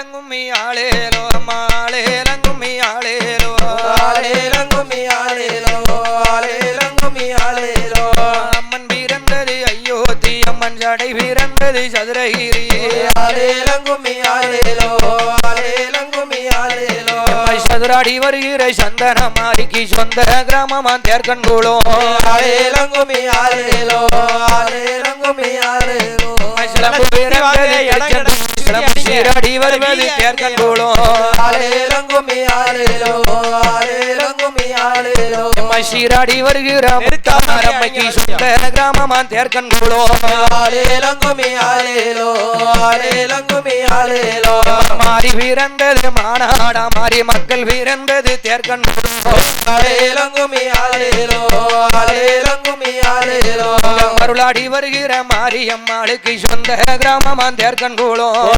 ஆளேலங்கும்மி ஆளேலோ மாளேலங்கும்மி ஆளேலோ ஆளேலங்கும்மி ஆளேலோ ஆளேலங்கும்மி ஆளேலோ அம்மன் பிறந்தது அயோத்தி அம்மன் ஜடை பிறந்தது சதுரகிரி ஆளேலங்கும்மி ஆளேலோ ஆளேலங்கும்மி ஆளேலோ சதுராடி வருகிற சந்தன மாரிக்கு சொந்த கிராமமா தேர்கண்குளோ ஆளேலங்கும்மி ஆளேலோ ஆளேலங்கும்மி ஆளேலோ சீராடி வருவது தேர்கண்குளோ ஆளேலங்கும்மி ஆளேலோ ஆளேலங்கும்மி ஆளேலோ சீராடி வருகிற முத்தாரம்மைக்கு சொந்த கிராமமா தேர்கண்குளோ ஆளேலங்கும்மி ஆளேலோ ஆளேலங்கும்மி ஆளேலோ மாறி பிறந்தது மாநாடா மாறி மக்கள் பிறந்தது தேர்கண்குளோ ஆளேலங்கும்மி ஆளேலோ ஆளேலங்கும்மி ஆளேலோ அருளாடி வருகிற மாரியம்மாளுக்கு சொந்த கிராமமா தேர்கண்குளோ